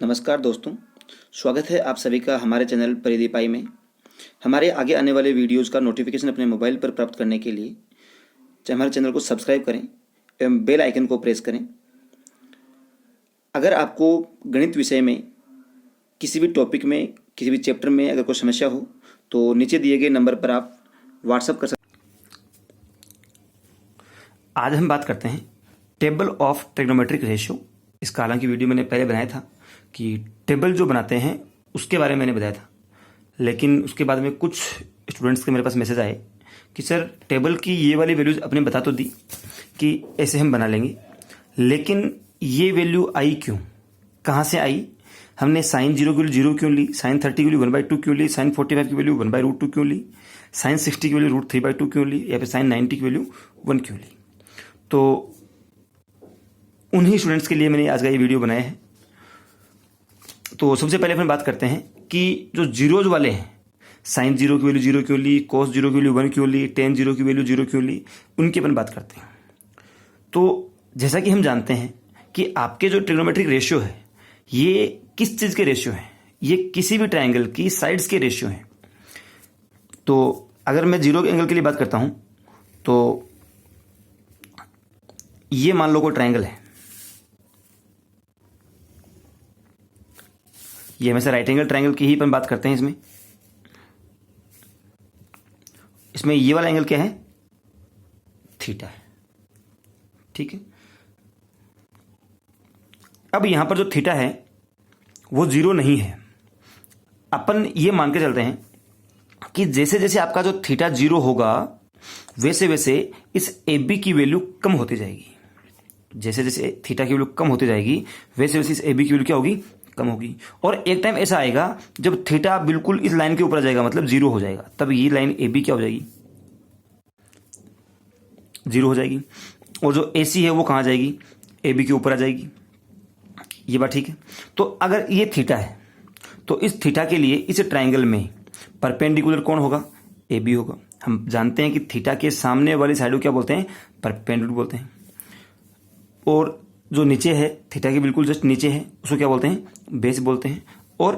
नमस्कार दोस्तों, स्वागत है आप सभी का हमारे चैनल परिदीप आई में। हमारे आगे आने वाले वीडियोज़ का नोटिफिकेशन अपने मोबाइल पर प्राप्त करने के लिए हमारे चैनल को सब्सक्राइब करें एवं बेल आइकन को प्रेस करें। अगर आपको गणित विषय में किसी भी टॉपिक में, किसी भी चैप्टर में अगर कोई समस्या हो तो नीचे दिए गए नंबर पर आप व्हाट्सएप कर सकते हैं। आज हम बात करते हैं टेबल ऑफ ट्रिग्नोमेट्रिक रेशियो। इसका हालांकि वीडियो मैंने पहले बनाया था कि टेबल जो बनाते हैं उसके बारे में मैंने बताया था, लेकिन उसके बाद में कुछ स्टूडेंट्स के मेरे पास मैसेज आए कि सर टेबल की ये वाली वैल्यूज आपने बता तो दी कि ऐसे हम बना लेंगे, लेकिन ये वैल्यू आई क्यों, कहाँ से आई? हमने साइन 0 की वैल्यू 0 क्यों ली, साइन 30 की वैल्यू 1/2 क्यों ली, साइन 45 की वैल्यू 1/√2 क्यों ली, साइन 60 की वैल्यू √3/2 क्यों ली, या फिर साइन 90 की वैल्यू 1 क्यों ली? तो उन्हीं स्टूडेंट्स के लिए मैंने आज का ये वीडियो बनाया है। तो सबसे पहले अपन बात करते हैं कि जो जीरोज वाले हैं, साइन 0 की वैल्यू 0 क्यों ली, कोस 0 की वैल्यू 1 क्यों ली, टेन 0 की वैल्यू 0 क्यों ली, उनकी अपन बात करते हैं। तो जैसा कि हम जानते हैं कि आपके जो ट्रिग्नोमेट्रिक रेशियो है ये किस चीज़ के रेशियो है? ये किसी भी ट्राइंगल की साइड्स के रेशियो हैं। तो अगर मैं 0 के एंगल के लिए बात करता हूं तो ये मान लो कोई ट्राइंगल है, ये हमेशा राइट एंगल ट्राइंगल की ही अपन बात करते हैं। इसमें ये वाला एंगल क्या है? थीटा है, ठीक है। अब यहां पर जो थीटा है वो 0 नहीं है। अपन ये मान के चलते हैं कि जैसे जैसे आपका जो थीटा 0 होगा वैसे वैसे इस ए बी की वैल्यू कम होती जाएगी। जैसे जैसे थीटा की वैल्यू कम होती जाएगी वैसे वैसे इस ए बी की वैल्यू क्या होगी? कम होगी। और एक टाइम ऐसा आएगा जब थीटा बिल्कुल इस लाइन के ऊपर आ जाएगा, मतलब 0 हो जाएगा, तब ये लाइन ए बी क्या हो जाएगी? 0 हो जाएगी। और जो ए सी है वो कहां जाएगी? ए बी के ऊपर आ जाएगी। ये बात ठीक है। तो अगर ये थीटा है तो इस थीटा के लिए इस ट्राइंगल में परपेंडिकुलर कौन होगा? ए बी होगा। हम जानते हैं कि थीटा के सामने वाली साइड को क्या बोलते हैं? परपेंडिकुलर बोलते हैं। और जो नीचे है, थीटा के बिल्कुल जस्ट नीचे है, उसको क्या बोलते हैं? बेस बोलते हैं। और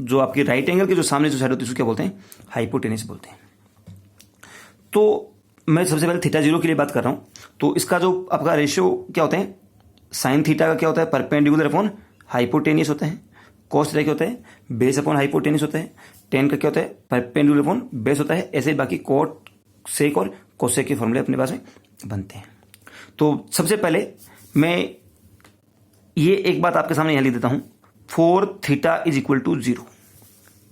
जो आपके राइट एंगल के जो सामने जो साइड होती है उसको क्या बोलते हैं? हाइपोटेनस बोलते हैं। तो मैं सबसे पहले थीटा 0 के लिए बात कर रहा हूं। तो इसका जो आपका रेशियो क्या होता है? साइन थीटा का क्या होता है? परपेंडिकुलर अपॉन हाइपोटेनियस होता है। कॉस थीटा क्या होता है? बेस अपॉन हाइपोटेनियस होता है। टेन का क्या होता है? परपेंडिकुलर अपॉन बेस होता है। ऐसे बाकी कोट सेक और कोसेक के फॉर्मूले अपने पास में बनते हैं। तो सबसे पहले मैं ये एक बात आपके सामने यहां लिख देता हूं, 4 थीटा इज इक्वल टू 0।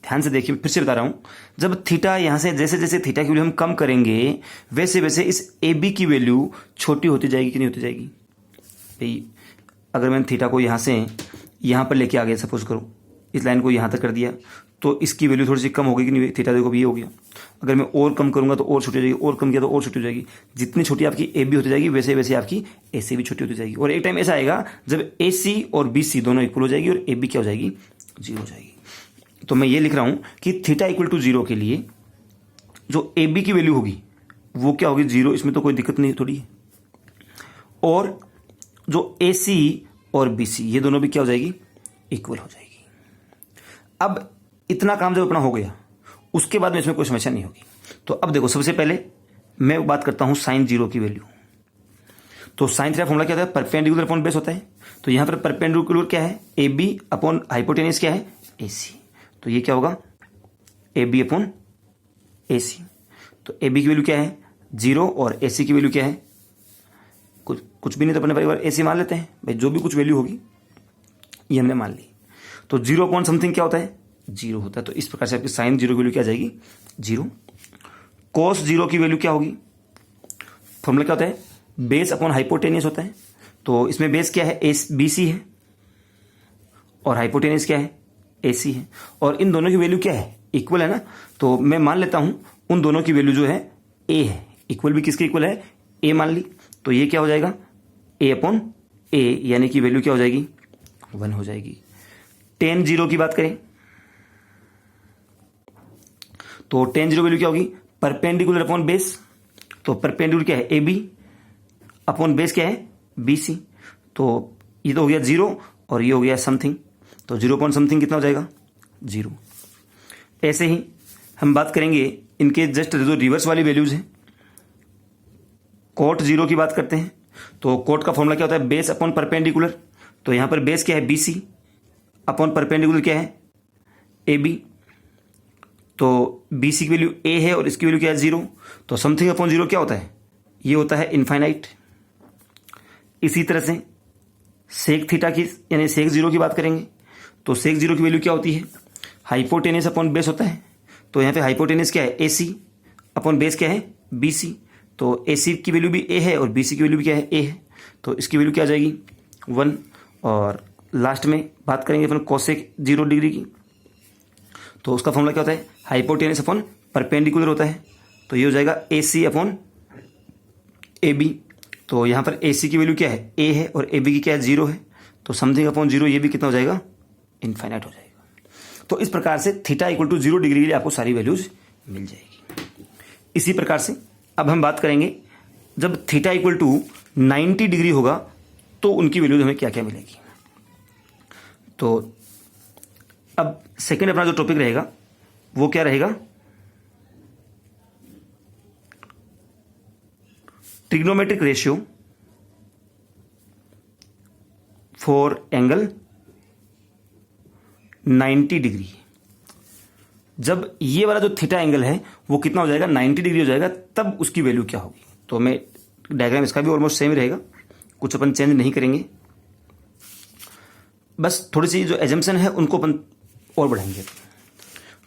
ध्यान से देखिए, फिर से बता रहा हूं, जब थीटा यहां से जैसे जैसे थीटा की वैल्यू हम कम करेंगे वैसे वैसे इस ए बी की वैल्यू छोटी होती जाएगी कि नहीं होती जाएगी? भाई अगर मैंने थीटा को यहां से यहां पर लेके आ गया, सपोज करो इस लाइन को यहां तक कर दिया, तो इसकी वैल्यू थोड़ी सी कम होगी कि नहीं? थीटा देखो ये हो गया। अगर मैं और कम करूंगा तो और छोटी हो जाएगी, और कम किया तो और छोटी हो जाएगी। जितनी छोटी आपकी ए बी होती जाएगी वैसे वैसे आपकी ए सी भी छोटी होती जाएगी। और एक टाइम ऐसा आएगा जब ए सी और बी सी दोनों इक्वल हो जाएगी और ए बी क्या हो जाएगी? 0 हो जाएगी। तो मैं ये लिख रहा हूं कि थीटा इक्वल टू 0 के लिए जो ए बी की वैल्यू होगी वो क्या होगी? 0। इसमें तो कोई दिक्कत नहीं थोड़ी है। और जो ए सी और बी सी ये दोनों भी क्या हो जाएगी? इक्वल हो जाएगी। अब इतना काम जब अपना हो गया उसके बाद में इसमें कोई समस्या नहीं होगी। तो अब देखो, सबसे पहले मैं बात करता हूं साइन 0 की वैल्यू। तो साइन थीटा फॉर्मूला क्या होता है? परपेंडिकुलर अपॉन बेस होता है। तो यहां पर परपेंडिकुलर क्या है? ए बी अपॉन हाइपोटेनस क्या है? ए सी। तो ये क्या होगा? ए बी अपॉन ए सी। तो ए बी की वैल्यू क्या है? 0 और ए सी की वैल्यू क्या है? कुछ भी नहीं, तो अपने परिवार ए सी मान लेते हैं भाई, जो भी कुछ वैल्यू होगी ये हमने मान ली। तो 0 अपॉन समथिंग क्या होता है? 0 होता है। तो इस प्रकार से आपकी साइन 0 की वैल्यू क्या आ जाएगी? 0। कॉस 0 की वैल्यू क्या होगी? फॉर्मूला क्या होता है? बेस अपॉन हाइपोटेनियस होता है। तो इसमें बेस क्या है? बी सी है और हाइपोटेनियस क्या है? ए सी है। और इन दोनों की वैल्यू क्या है? इक्वल है ना। तो मैं मान लेता हूं उन दोनों की वैल्यू जो है ए है। इक्वल भी किसके इक्वल है? ए मान ली। तो ये क्या हो जाएगा? ए अपॉन ए, यानी कि वैल्यू क्या हो जाएगी? 1 हो जाएगी। टेन 0 की बात करें तो टेन 0 वैल्यू क्या होगी? Perpendicular upon base. तो परपेंडिकुलर क्या है? ए बी अपॉन बेस क्या है? B C. तो ये तो हो गया 0 और ये हो गया समथिंग। तो 0 पॉइंट समथिंग कितना हो जाएगा, 0। ऐसे ही हम बात करेंगे इनके जस्ट जो रिवर्स वाली वैल्यूज हैं, कोट 0 की बात करते हैं। तो कोट का फॉर्मूला क्या होता है, बेस अपॉन परपेंडिकुलर। तो यहां पर बेस क्या है, BC, अपॉन परपेंडिकुलर क्या है, AB। तो BC की वैल्यू A है और इसकी वैल्यू क्या है, 0। तो समथिंग अपॉन 0 क्या होता है, ये होता है इनफाइनाइट। इसी तरह से सेक थीटा की यानी सेक 0 की बात करेंगे। तो सेक 0 की वैल्यू क्या होती है, हाइपोटेनस अपॉन बेस होता है। तो यहाँ पे हाइपोटेनस क्या है, AC, अपॉन बेस क्या है, BC। तो AC की वैल्यू भी A है और BC की वैल्यू भी क्या है, A है। तो इसकी वैल्यू क्या आ जाएगी, 1। और लास्ट में बात करेंगे अपन कोसेक 0 डिग्री की। तो उसका फॉर्मूला क्या होता है, हाइपोटेनस अपॉन परपेंडिकुलर होता है। तो ये हो जाएगा AC अपॉन AB। तो यहाँ पर AC की वैल्यू क्या है, A है और AB की क्या है, 0 है। तो समथिंग अपॉन 0 ये भी कितना हो जाएगा, इनफाइनाइट हो जाएगा। तो इस प्रकार से थीटा इक्वल टू 0 डिग्री के लिए आपको सारी वैल्यूज मिल जाएगी। इसी प्रकार से अब हम बात करेंगे जब थीटा इक्वल टू 90 डिग्री होगा तो उनकी वैल्यूज हमें क्या क्या मिलेगी। तो अब सेकेंड अपना जो टॉपिक रहेगा वो क्या रहेगा, trigonometric ratio for angle 90 degree. जब ये वाला जो थीटा एंगल है वो कितना हो जाएगा, 90 डिग्री हो जाएगा, तब उसकी वैल्यू क्या होगी। तो मैं डायग्राम इसका भी ऑलमोस्ट सेम रहेगा, कुछ अपन चेंज नहीं करेंगे, बस थोड़ी सी जो एजम्पशन है उनको अपन और बढ़ाएंगे।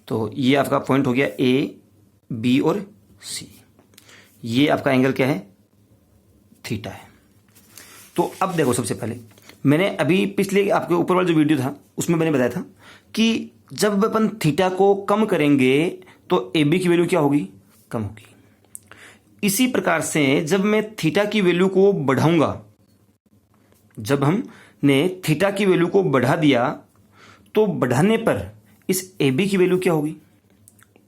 तो ये आपका पॉइंट हो गया A, B और C। ये आपका एंगल क्या है, थीटा है। तो अब देखो, सबसे पहले मैंने अभी पिछले आपके ऊपर वाला जो वीडियो था उसमें मैंने बताया था कि जब अपन थीटा को कम करेंगे तो AB की वैल्यू क्या होगी, कम होगी। इसी प्रकार से जब मैं थीटा की वैल्यू को बढ़ाऊंगा, जब हमने थीटा की वैल्यू को बढ़ा दिया तो बढ़ाने पर इस AB की वैल्यू क्या होगी,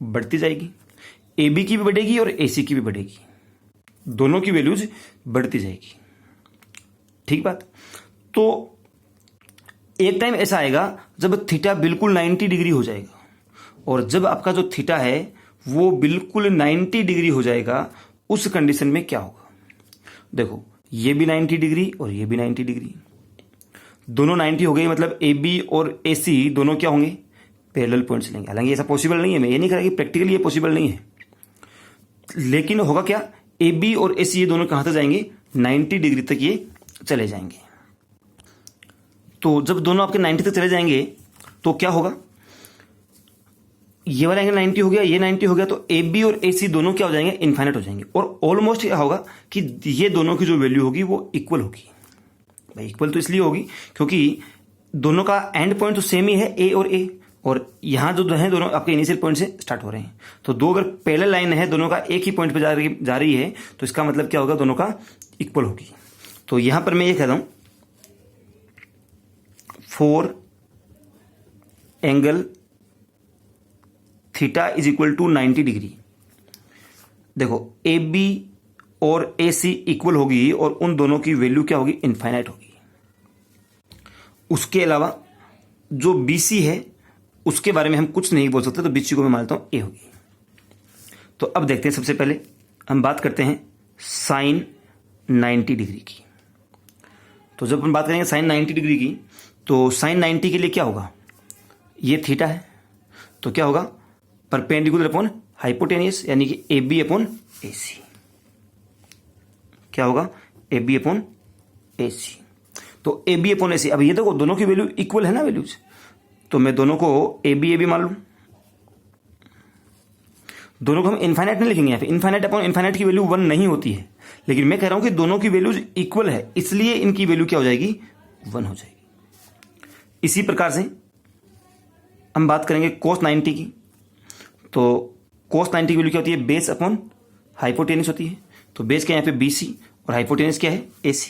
बढ़ती जाएगी। AB की भी बढ़ेगी और AC की भी बढ़ेगी, दोनों की वैल्यूज बढ़ती जाएगी। ठीक बात। तो एक टाइम ऐसा आएगा जब थीटा बिल्कुल 90 डिग्री हो जाएगा, और जब आपका जो थीटा है वो बिल्कुल 90 डिग्री हो जाएगा, उस कंडीशन में क्या होगा, देखो ये भी 90 डिग्री और ये भी 90 डिग्री, दोनों 90 हो गए, मतलब AB और AC दोनों क्या होंगे, पैरेलल पॉइंट्स लेंगे। हालांकि ऐसा पॉसिबल नहीं है, मैं ये नहीं कह रहा कि प्रैक्टिकली ये पॉसिबल नहीं है, लेकिन होगा क्या, AB और AC ये दोनों कहां तक जाएंगे, 90 डिग्री तक ये चले जाएंगे। तो जब दोनों आपके 90 तक चले जाएंगे तो क्या होगा, ये वाला एंगल 90 हो गया, ये 90 हो गया, तो AB और AC दोनों क्या हो जाएंगे, इनफाइनाइट हो जाएंगे। और ऑलमोस्ट क्या होगा कि ये दोनों की जो वैल्यू होगी वो इक्वल होगी। भाई इक्वल तो इसलिए होगी क्योंकि दोनों का एंड पॉइंट तो सेम ही है, A और A, और यहां जो है दोनों आपके इनिशियल पॉइंट से स्टार्ट हो रहे हैं। तो दो अगर पैरेलल लाइन है, दोनों का एक ही पॉइंट पे जा रही है, तो इसका मतलब क्या होगा, दोनों का इक्वल होगी। तो यहां पर मैं ये कह रहा हूं, for angle theta is equal to 90 degree, देखो AB और AC इक्वल होगी और उन दोनों की वैल्यू क्या होगी, इनफाइनाइट होगी। उसके अलावा जो BC है उसके बारे में हम कुछ नहीं बोल सकते, तो BC को मैं मानता हूं A होगी। तो अब देखते हैं, सबसे पहले हम बात करते हैं साइन 90 डिग्री की। तो जब हम बात करेंगे साइन 90 डिग्री की, तो साइन 90 के लिए क्या होगा, ये थीटा है, तो क्या होगा, परपेंडिकुलर अपॉन हाइपोटेनियस, यानी कि AB अपॉन AC। क्या होगा, AB अपॉन AC। तो AB अपॉन AC, अब ये देखो दोनों की वैल्यू इक्वल है ना, वैल्यूज, तो मैं दोनों को AB मान लूं। दोनों को हम इनफाइनाइट नहीं लिखेंगे, यहाँ पे इनफाइनाइट अपॉन इनफाइनाइट की वैल्यू 1 नहीं होती है, लेकिन मैं कह रहा हूं कि दोनों की वैल्यूज इक्वल है, इसलिए इनकी वैल्यू क्या हो जाएगी, 1 हो जाएगी। इसी प्रकार से हम बात करेंगे cos 90 की। तो cos 90 की वैल्यू क्या होती है, बेस अपॉन हाइपोटेनियस होती है। तो बेस क्या है यहाँ पे BC और हाइपोटेनियस क्या है, AC।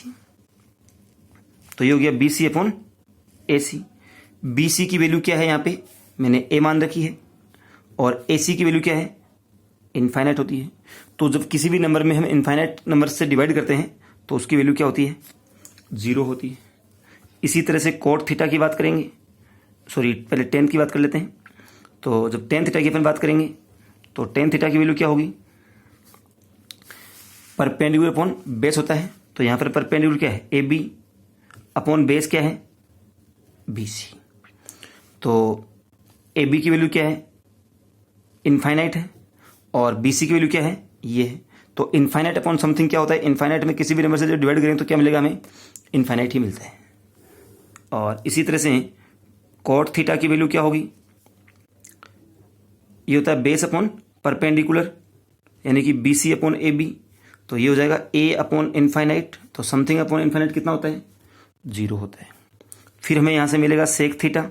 तो ये हो गया BC अपॉन AC। BC की वैल्यू क्या है, यहाँ पे मैंने A मान रखी है, और AC की वैल्यू क्या है, इनफाइनाइट होती है। तो जब किसी भी नंबर में हम इनफाइनाइट नंबर से डिवाइड करते हैं तो उसकी वैल्यू क्या होती है, 0 होती है। इसी तरह से कोट थीटा की बात करेंगे, सॉरी पहले टेन की बात कर लेते हैं। तो जब टेन थीटा की अपन बात करेंगे तो टेन थीटा की वैल्यू क्या होगी, परपेंडिकुलर अपॉन बेस होता है। तो यहाँ पर परपेंडिकुलर क्या है, ए बी अपॉन बेस क्या है, बी सी। तो ए बी की वैल्यू क्या है, इनफाइनाइट है, और बी सी की वैल्यू क्या है, ये है। तो इनफाइनाइट अपॉन समथिंग क्या होता है, इनफाइनाइट में किसी भी नंबर से जो डिवाइड करेंगे तो क्या मिलेगा, हमें इनफाइनाइट ही मिलता है। और इसी तरह से कॉट थीटा की वैल्यू क्या होगी, ये होता है बेस अपॉन परपेंडिकुलर, यानी कि B C upon A B. तो ये हो जाएगा ए अपॉन इनफाइनाइट, तो समथिंग अपॉन इनफाइनाइट कितना होता है, 0 होता है। फिर हमें यहां से मिलेगा सेक थीटा,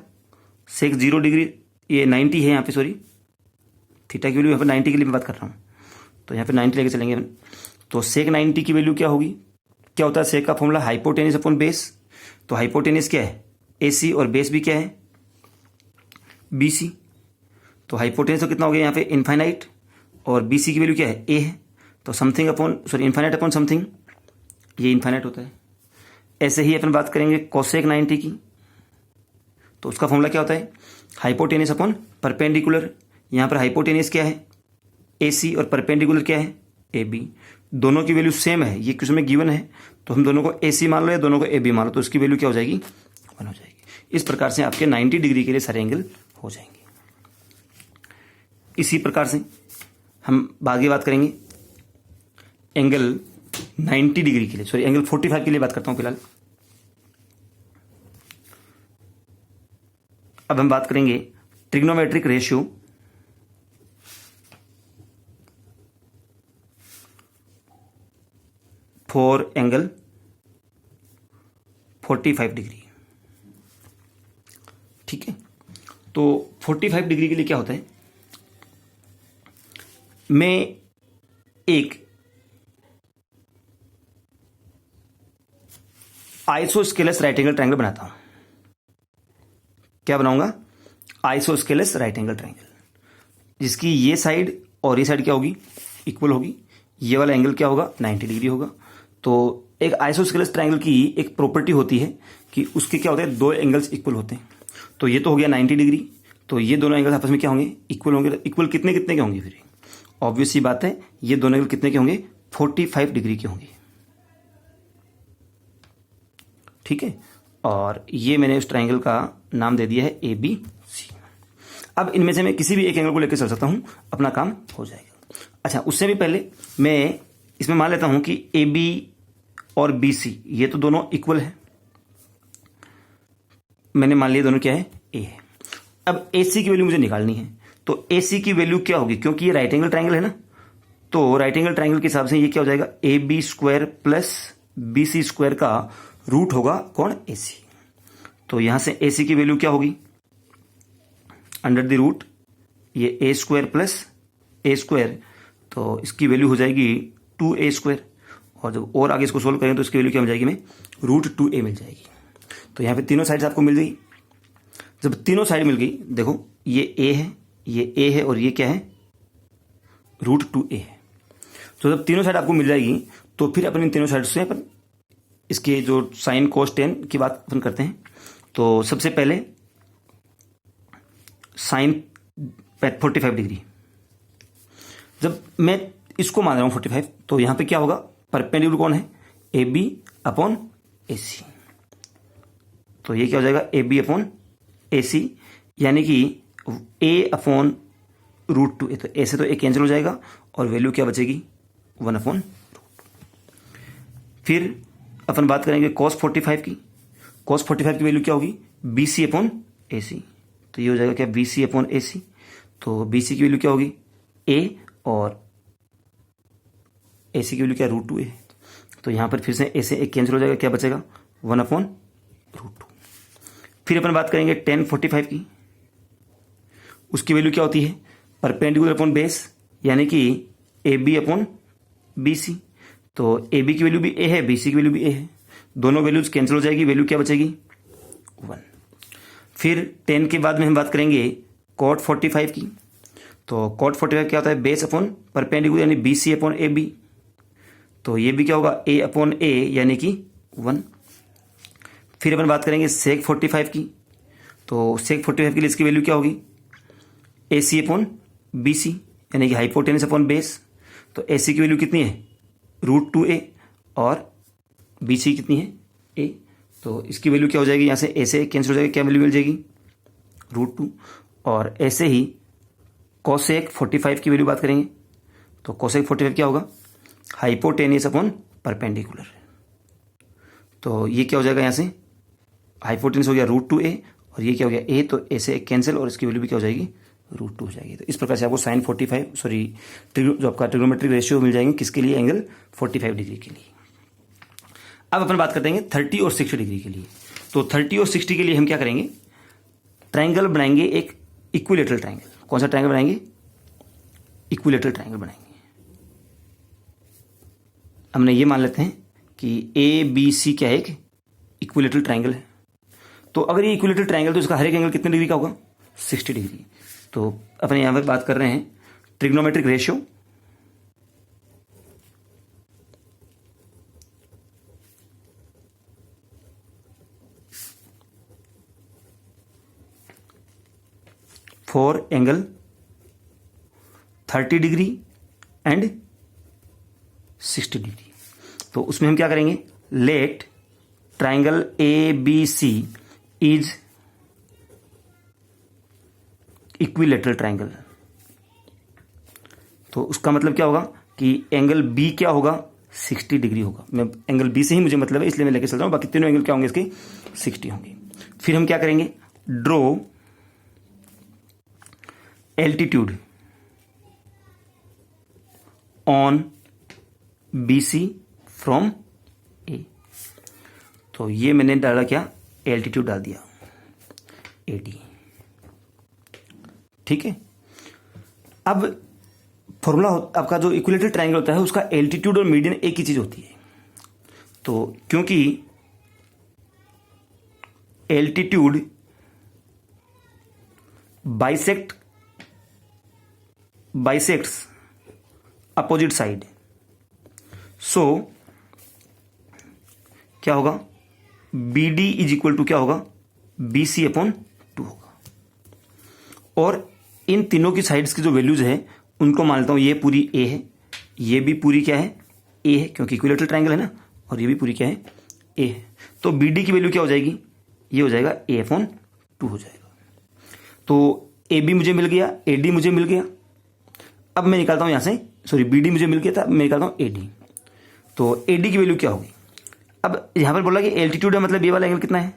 सेक 0 डिग्री, ये 90 है यहाँ पे, सॉरी थीटा की वैल्यू यहाँ पर 90 के लिए मैं बात कर रहा हूँ, तो यहाँ पे 90 लेके चलेंगे। तो सेक 90 की वैल्यू क्या होगी, क्या होता है सेक का फॉर्मूला, हाइपोटेनिस अपॉन बेस। तो हाइपोटेनिस क्या है, ए सी, और बेस भी क्या है, बी सी। तो हाइपोटेनिस तो कितना हो गया यहाँ पे इनफाइनाइट, और बी सी की वैल्यू क्या है, ए है। तो something upon sorry infinite upon something, ये इनफाइनाइट होता है। ऐसे ही अपन बात करेंगे कोसेक 90 की, तो उसका फॉर्मूला क्या होता है, हाइपोटेनिस अपॉन परपेंडिकुलर। यहाँ पर हाइपोटेनिस क्या है, ए सी, और परपेंडिकुलर क्या है, ए बी। दोनों की वैल्यू सेम है, ये क्वेश्चन में गिवन है, तो हम दोनों को ए सी मान लो या दोनों को ए बी मान लो, तो उसकी वैल्यू क्या हो जाएगी, 1 हो जाएगी। इस प्रकार से आपके 90 डिग्री के लिए सारे एंगल हो जाएंगे। इसी प्रकार से हम आगे बात करेंगे एंगल 90 डिग्री के लिए, सॉरी एंगल 45 के लिए बात करता हूं फिलहाल। अब हम बात करेंगे trigonometric ratio for angle 45 degree. ठीक है, तो 45 डिग्री के लिए क्या होता है, मैं एक आइसोस्केलस राइट एंगल ट्रायंगल बनाता हूं। क्या बनाऊंगा, आइसोस्केलस राइट एंगल ट्रायंगल, जिसकी ये साइड और ये साइड क्या होगी, इक्वल होगी। ये वाला एंगल क्या होगा, 90 डिग्री होगा। तो एक आइसोस्केलस ट्रायंगल की एक प्रॉपर्टी होती है कि उसके क्या होते हैं, 2 एंगल्स इक्वल होते हैं। तो ये तो हो गया 90 डिग्री, तो ये दोनों एंगल्स आपस में क्या होंगे, इक्वल होंगे। इक्वल कितने कितने के होंगे, फिर ऑब्वियस सी बात है, ये दोनों एंगल कितने के होंगे, 45 डिग्री के होंगे। ठीक है, और ये मैंने उस ट्रायंगल का नाम दे दिया है ए बी सी। अब इनमें से मैं किसी भी एक एंगल को लेकर चल सकता हूं, अपना काम हो जाएगा। अच्छा, उससे भी पहले मैं इसमें मान लेता हूं कि ए बी और बी सी ये तो दोनों इक्वल है, मैंने मान लिया दोनों क्या है, ए है। अब ए सी की वैल्यू मुझे निकालनी है, तो ए सी की वैल्यू क्या होगी, क्योंकि ये राइट एंगल ट्रायंगल है ना, तो राइट एंगल ट्रायंगल के हिसाब से ये क्या हो जाएगा, A B square plus B C square का रूट होगा कौन, ए सी। तो यहां से ए सी की वैल्यू क्या होगी, अंडर द रूट ये ए स्क्वायर प्लस ए स्क्वायर, तो इसकी वैल्यू हो जाएगी 2a स्क्वायर। और जब और आगे इसको सोल्व करें तो इसकी वैल्यू क्या मिल जाएगी, हमें √2a मिल जाएगी। तो यहाँ पे तीनों साइड्स आपको मिल गई। जब तीनों साइड मिल गई, देखो ये a है, ये a है, और ये क्या है, √2a है। तो जब तीनों साइड आपको मिल जाएगी तो फिर अपन इन तीनों साइड से अपन इसके जो साइन कोस टेन की बात अपन करते हैं। तो सबसे पहले साइन 45 डिग्री, जब मैं इसको मान रहा हूं 45, तो यहां पे क्या होगा, परपेंडिकुलर कौन है, ए बी अपॉन ए सी। तो ये क्या हो जाएगा, ए बी अपॉन ए सी, यानी कि ए अपॉन √2a। तो ए से तो ए कैंसिल हो जाएगा और वैल्यू क्या बचेगी, 1/√2। फिर अपन बात करेंगे cos 45 की। cos 45 की वैल्यू क्या होगी, बी सी अपॉन ए सी। तो ये हो जाएगा क्या, बी सी अपॉन ए सी। तो बी सी की वैल्यू क्या होगी, ए, और ए सी की वैल्यू क्या, √2a। तो यहां पर फिर से ए से एक कैंसिल हो जाएगा, क्या बचेगा, 1/√2। फिर अपन बात करेंगे tan 45 की। उसकी वैल्यू क्या होती है, परपेंडिकुलर अपॉन बेस, यानी कि A B upon B C. तो ए बी की वैल्यू भी ए है, बी सी की वैल्यू भी ए है, दोनों वैल्यूज कैंसिल हो जाएगी, वैल्यू क्या बचेगी, 1। फिर tan के बाद में हम बात करेंगे cot 45 की। तो cot 45 क्या होता है, बेस अपॉन परपेंडिकुलर, यानी B C upon A B. तो ये भी क्या होगा, ए अपॉन ए, यानी कि 1। फिर अपन बात करेंगे sec 45 की। तो सेक 45 के लिए इसकी वैल्यू क्या होगी, ए सी अपॉन बी सी, यानी कि हाइपोटेनस अपॉन बेस। तो ए सी की वैल्यू कितनी है, √2a, और बी सी कितनी है, a। तो इसकी वैल्यू क्या हो जाएगी, यहाँ से ए से कैंसिल हो जाएगी, क्या वैल्यू मिल जाएगी, √2। और ऐसे ही कोसेक 45 की वैल्यू बात करेंगे, तो कोसेक 45 क्या होगा, हाइपोटेनियस अपॉन परपेंडिकुलर। तो ये क्या हो जाएगा, यहाँ से हाइपोटेनस हो गया √2a, और ये क्या हो गया a, तो a से कैंसिल, और इसकी वैल्यू भी क्या हो जाएगी, √2 हो जाएगी। तो इस प्रकार से आपको साइन 45 जो आपका ट्रिग्नोमेट्रिक रेशियो मिल जाएंगे, किसके लिए, एंगल 45 डिग्री के लिए। अब अपन बात करते हैं 30 और 60 डिग्री के लिए। तो 30 और 60 के लिए हम क्या करेंगे, ट्राइंगल बनाएंगे, एक इक्विलेटरल ट्राइंगल। कौन सा ट्राइंगल बनाएंगे, इक्विलेटरल ट्राइंगल बनाएंगे। हमने ये मान लेते हैं कि ए बी सी क्या है, एक इक्विलेटरल ट्राइंगल है। तो अगर ये इक्विलेटरल ट्राइंगल, तो इसका हर एक एंगल कितने डिग्री का होगा, 60 डिग्री। तो अपने यहां पर बात कर रहे हैं trigonometric ratio, for angle 30 degree and 60 degree. तो उसमें हम क्या करेंगे, let triangle A B C is equilateral triangle. तो उसका मतलब क्या होगा कि एंगल बी क्या होगा, 60 डिग्री होगा। मैं एंगल बी से ही मुझे मतलब है, इसलिए मैं लेके चल रहा हूं, बाकी तीनों एंगल क्या होंगे इसके, 60 होंगे। फिर हम क्या करेंगे, draw altitude on b c from a. तो ये मैंने डाला क्या, एल्टीट्यूड डाल दिया, AD। ठीक है। अब फॉर्मूला आपका जो इक्विलेटरल ट्राइंगल होता है, उसका एल्टीट्यूड और मीडियन एक ही चीज होती है। तो क्योंकि एल्टीट्यूड बाइसेक्ट्स अपोजिट साइड, सो क्या होगा, BD इज इक्वल टू क्या होगा, BC अपॉन 2 होगा। और इन तीनों की साइड्स की जो वैल्यूज है उनको मान लेता हूं, ये पूरी A है, ये भी पूरी क्या है, A है, क्योंकि इक्विलेटरल ट्राइंगल है ना, और ये भी पूरी क्या है, A है। तो BD की वैल्यू क्या हो जाएगी, ये हो जाएगा A अपॉन 2 हो जाएगा। तो AB मुझे मिल गया, AD मुझे मिल गया। अब मैं निकालता हूं यहां से, सॉरी BD मुझे मिल गया था, मैं निकालता हूं AD। तो AD की वैल्यू क्या होगी, अब यहां पर बोला कि एल्टीट्यूड है, मतलब ये वाला एंगल कितना है,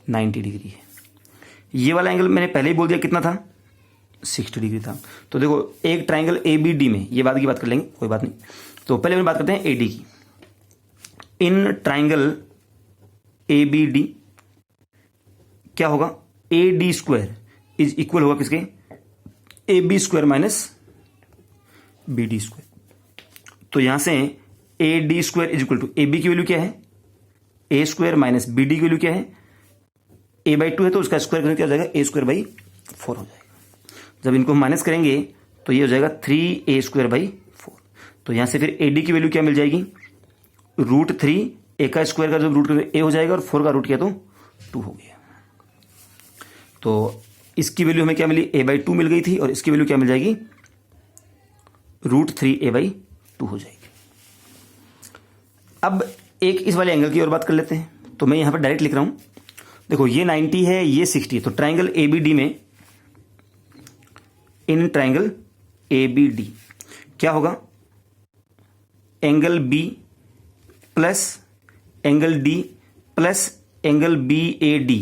90 डिग्री है। ये वाला एंगल मैंने पहले ही बोल दिया कितना था, 60 डिग्री था। तो देखो एक ट्राइंगल ABD में, ये बात की बात कर लेंगे, कोई बात नहीं। तो पहले हम बात करते हैं AD की। इन ट्राइंगल ABD क्या होगा, AD² इज इक्वल होगा किसके, AB² माइनस BD²। तो यहां से AD² is equal to, AB की वैल्यू क्या है, A² माइनस BD की वैल्यू क्या है, A/2 है, तो उसका स्क्वायर क्या हो जाएगा, A²/4 हो जाएगा। जब इनको माइनस करेंगे तो ये हो जाएगा 3A²/4। तो यहां से फिर AD की वैल्यू क्या मिल जाएगी, √3, A का स्क्वायर का जब रूट A हो जाएगा, और 4 का रूट किया तो 2 हो गया। तो इसकी वैल्यू हमें क्या मिली, A/2 मिल गई थी, और इसकी वैल्यू क्या मिल जाएगी, √3A/2 हो जाएगी। अब एक इस वाले एंगल की और बात कर लेते हैं। तो मैं यहां पर डायरेक्ट लिख रहा हूं, देखो ये 90 है, ये 60 है। तो ट्राइंगल ABD में, इन ट्राइंगल ABD क्या होगा, angle B plus angle D plus angle BAD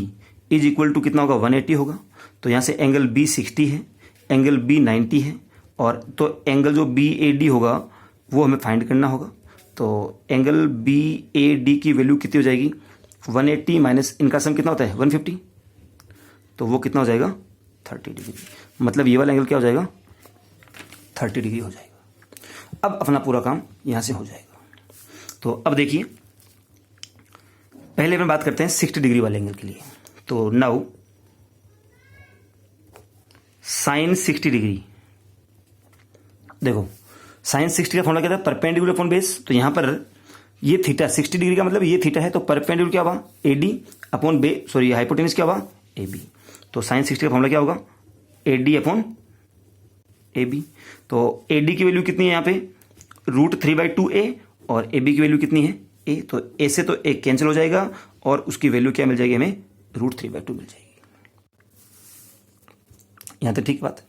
is equal to कितना होगा, 180 होगा। तो यहां से एंगल B 60 है, एंगल B 90 है, और तो एंगल जो BAD होगा वो हमें फाइंड करना होगा। तो एंगल BAD की वैल्यू कितनी हो जाएगी, 180 माइनस इनका सम कितना होता है, 150। तो वो कितना हो जाएगा, 30 डिग्री। मतलब ये वाला एंगल क्या हो जाएगा, 30 डिग्री हो जाएगा। अब अपना पूरा काम यहां से हो जाएगा। तो अब देखिए, पहले हम बात करते हैं 60 डिग्री वाले एंगल के लिए। तो नाउ साइन 60 डिग्री, देखो साइन 60 का फॉर्मूला क्या था, परपेंडिकुलर अपॉन बेस। तो यहां पर ये थीटा 60 डिग्री का मतलब ये थीटा है, तो परपेंडिकुलर क्या हुआ, AD अपॉन हाइपोटेनस क्या हुआ, ए बी। तो साइन 60 का फॉर्मूला क्या होगा, A D upon A B. तो ए डी की वैल्यू कितनी है यहाँ पे, √3/2a, और ए बी की वैल्यू कितनी है, ए। तो ए से तो ए कैंसिल हो जाएगा और उसकी वैल्यू क्या मिल जाएगी हमें, √3/2 मिल जाएगी। यहां तक ठीक बात है।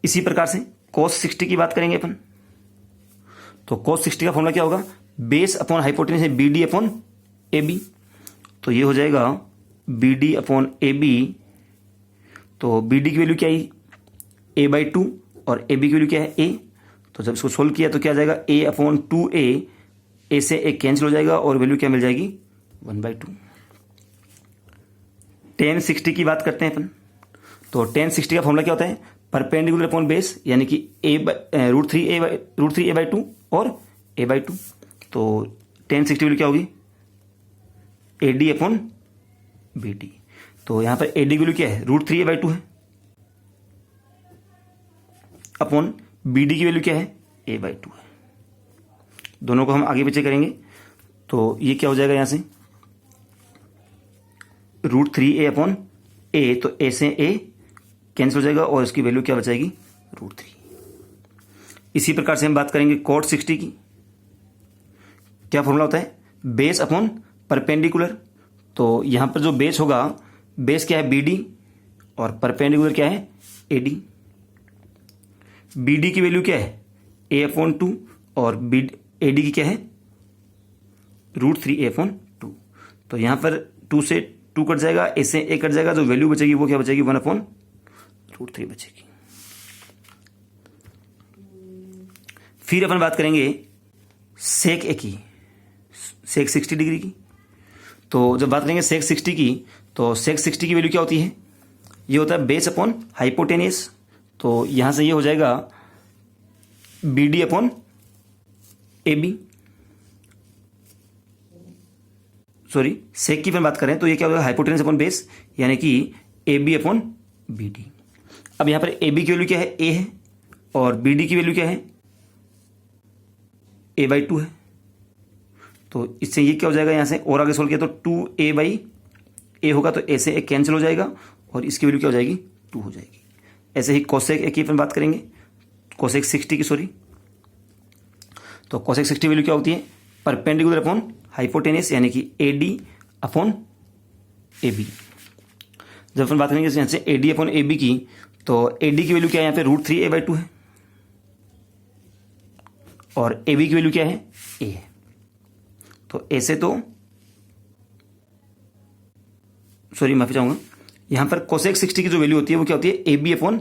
इसी प्रकार से cos 60 की बात करेंगे अपन। तो cos 60 का फॉर्मूला क्या होगा, बेस अपॉन हाइपोटेनस है B D upon A B. तो ये हो जाएगा B D upon A B. तो बी डी की वैल्यू क्या है, a/2, और ए बी की वैल्यू क्या है, ए। तो जब इसको सोल्व किया तो क्या आ जाएगा, a/2a, ए से ए कैंसिल हो जाएगा और वैल्यू क्या मिल जाएगी, 1/2। tan 60 की बात करते हैं अपन। तो tan 60 का फॉर्मूला क्या होता है, परपेंडिकुलर अपॉन बेस, यानी कि √3a/2 और a/2। तो tan 60 वैल्यू क्या होगी, A D upon B D. तो यहां पर ए डी की वैल्यू क्या है, √3a/2 है, अपॉन बी डी की वैल्यू क्या है, a/2 है। दोनों को हम आगे पीछे करेंगे तो ये क्या हो जाएगा, यहां से √3a अपॉन ए, तो ए से ए कैंसिल हो जाएगा और इसकी वैल्यू क्या बचाएगी, √3। इसी प्रकार से हम बात करेंगे cot 60 की। क्या फॉर्मूला होता है, बेस अपॉन परपेंडिकुलर। तो यहां पर जो बेस होगा, बेस क्या है, बी डी, और परपेंडिकुलर क्या है, ए डी। बी डी की वैल्यू क्या है, a/2, और ए डी की क्या है, √3a/2। तो यहां पर 2 से 2 कट जाएगा, ए से ए कट जाएगा, जो वैल्यू बचेगी वो क्या बचेगी, 1/√3 बचेगी। फिर अपन बात करेंगे सेक ए की, सेक 60 डिग्री की। तो जब बात करेंगे सेक 60 की, तो सेक 60 की वैल्यू क्या होती है, ये होता है बेस अपॉन हाइपोटेनियस। तो यहां से ये हो जाएगा B D upon A B. Sorry, सेक की अपन बात करें तो ये क्या होगा, हाइपोटेनस अपॉन बेस, यानी कि A B upon B D. अब यहां पर ए बी की वैल्यू क्या है, ए है, और बी डी की वैल्यू क्या है, a/2 है। तो इससे ये क्या हो जाएगा, यहां से और आगे सोल्व किया तो 2a/a होगा, तो ए से ए कैंसिल हो जाएगा और इसकी वैल्यू क्या हो जाएगी, 2 हो जाएगी। ऐसे ही कोसेक ए की अपन बात करेंगे, कोसेक 60 की, सॉरी। तो कोसेक 60 वैल्यू क्या होती है, परपेंडिकुलर अपॉन हाइपोटेनियस, यानी कि A D upon A B. जब अपन बात करेंगे यहां से A D upon A B की, तो ए डी की वैल्यू क्या है, यहां पे √3a/2 है, और ए बी की वैल्यू क्या है, ए है। तो ए से तो, सॉरी माफी चाहूंगा, यहां पर कोसेक 60 की जो वैल्यू होती है वो क्या होती है, A B upon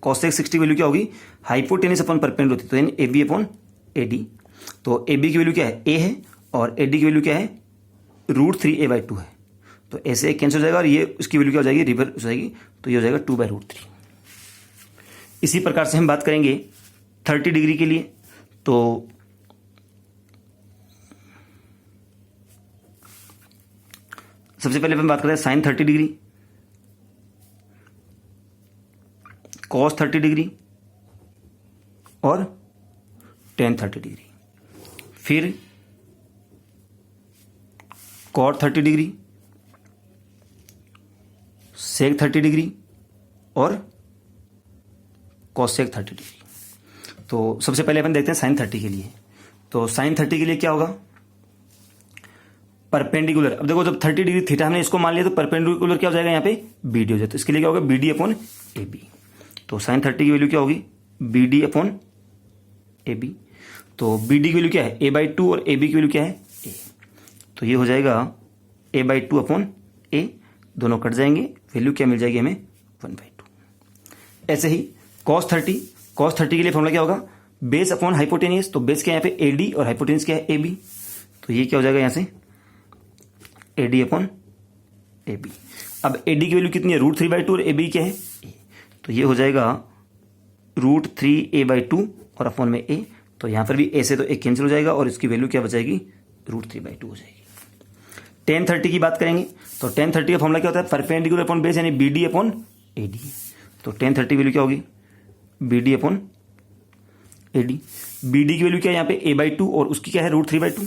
cosec 60 value क्या होगी, हाइपोटेनियस अपॉन परपेंडिकुलर होती है, तो यानी A B upon A D. तो ए बी की वैल्यू क्या है, ए है, और ए डी की वैल्यू क्या है, √3a/2 है। तो ए से कैंसिल हो जाएगा और ये उसकी वैल्यू क्या हो जाएगी, रिवर्स हो जाएगी, तो ये हो जाएगा 2/√3। इसी प्रकार से हम बात करेंगे 30 डिग्री के लिए। तो सबसे पहले हम बात करते हैं साइन 30 डिग्री, कॉस 30 डिग्री और टेन 30 डिग्री। फिर कॉट 30 डिग्री, सेक 30 डिग्री और कॉसेक 30 डिग्री। तो सबसे पहले अपन देखते हैं साइन 30 के लिए। तो साइन 30 के लिए क्या होगा, परपेंडिकुलर। अब देखो जब 30 डिग्री थीटा हमने इसको मान लिया तो परपेंडिकुलर क्या हो जाएगा, यहाँ पे बी डी हो जाए। तो इसके लिए क्या होगा, B D upon A B. तो साइन 30 की वैल्यू क्या होगी, B D upon A B. तो बी डी की वैल्यू क्या है, a/2, और ए बी की वैल्यू क्या है, ए। तो ये हो जाएगा a/2 अपॉन ए, दोनों कट जाएंगे, वैल्यू क्या मिल जाएगी हमें, 1/2। ऐसे ही cos 30, cos 30 के लिए फॉर्मूला क्या होगा, बेस अपॉन हाइपोटेनियस। तो बेस क्या है यहाँ पे, ए डी, और हाइपोटेनियस क्या है, ए बी। तो ये क्या हो जाएगा यहाँ से, A D upon A B. अब ए डी की वैल्यू कितनी है, √3/2, और ए बी क्या है, ए। तो ये हो जाएगा √3a/2 और अपॉन में ए। तो यहां पर भी ए से तो ए कैंसिल हो जाएगा और इसकी वैल्यू क्या बचाएगी, √3/2 हो जाएगी। टेन 30 की बात करेंगे तो टेन 30 का फॉर्मूला क्या होता है, परपेंडिकुलर अपॉन बेस, यानी B D upon A D. तो टेन 30 वैल्यू क्या होगी, B D upon A D. B D की वैल्यू क्या है यहाँ पे, a/2, और उसकी क्या है, √3/2।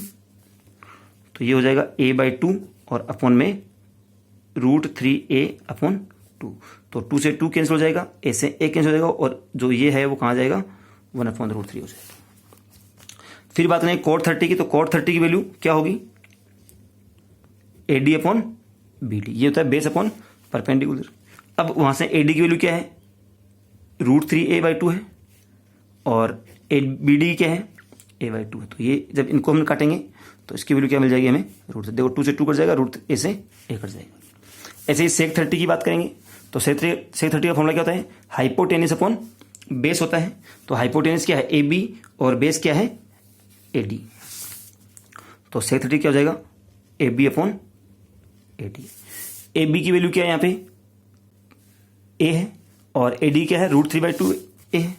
तो ये हो जाएगा a/2 और अपॉन में √3a/2। तो 2 से 2 कैंसिल हो जाएगा, a से a कैंसिल हो जाएगा और जो ये है वो कहाँ जाएगा, 1/√3 हो जाएगा। फिर बात करें cot 30 की, तो cot 30 की वैल्यू क्या होगी, AD/BD। ये होता है बेस अपॉन परपेंडिकुलर। अब वहां से AD की वैल्यू क्या है, √3a/2 है और BD क्या है, a/2 है। तो ये जब इनको हम काटेंगे तो इसकी वैल्यू क्या मिल जाएगी हमें, देखो 2 से 2 कट जाएगा, √a से a कट जाएगा। ऐसे ही sec 30 की बात करेंगे तो sec 30 का फॉर्मूला क्या होता है, हाइपोटेनिस अपॉन बेस होता है। तो हाइपोटेनिस क्या है, AB और बेस क्या है, AD। तो sec 30 क्या हो जाएगा, AB/AD। AB की वैल्यू क्या है यहाँ पे, A है और AD क्या है, √3/2a है।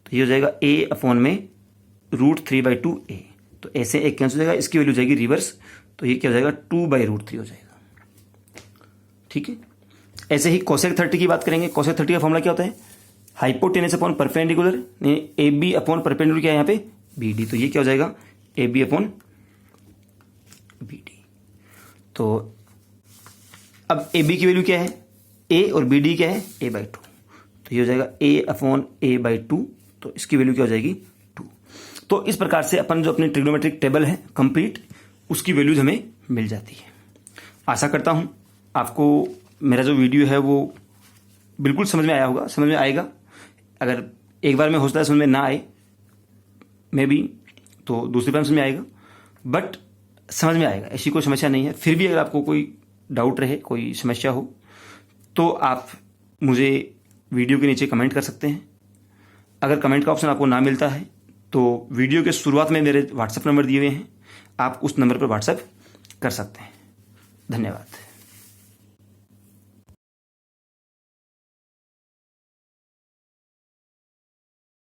तो ये हो जाएगा A/में √3/2a। तो ऐसे एक कैंसिल हो जाएगा, इसकी वैल्यू जाएगी रिवर्स, तो ये क्या हो जाएगा, 2/√3 हो जाएगा। ठीक है। ऐसे ही कोसेक 30 की बात करेंगे। कोसेक 30 का फॉर्मूला क्या होता है, हाइपोटेनस अपॉन परपेंडिकुलर, AB/परपेंडिकुलर क्या है यहाँ पे, BD। तो ये क्या हो जाएगा, AB/BD। तो अब AB की वैल्यू क्या है, A और BD क्या है, a/2। तो ये हो जाएगा A/a/2। तो इसकी वैल्यू क्या हो जाएगी, 2। तो इस प्रकार से अपन जो अपनी ट्रिग्नोमेट्रिक टेबल है कंप्लीट, उसकी वैल्यूज हमें मिल जाती है। आशा करता हूं आपको मेरा जो वीडियो है वो बिल्कुल समझ में आया होगा, समझ में आएगा। अगर एक बार में हो सकता है समझ में ना आए, मे बी, तो दूसरी बार समझ में आएगा, बट समझ में आएगा, ऐसी कोई समस्या नहीं है। फिर भी अगर आपको कोई डाउट रहे, कोई समस्या हो, तो आप मुझे वीडियो के नीचे कमेंट कर सकते हैं। अगर कमेंट का ऑप्शन आपको ना मिलता है तो वीडियो के शुरुआत में मेरे व्हाट्सएप नंबर दिए हुए हैं, आप उस नंबर पर व्हाट्सएप कर सकते हैं। धन्यवाद।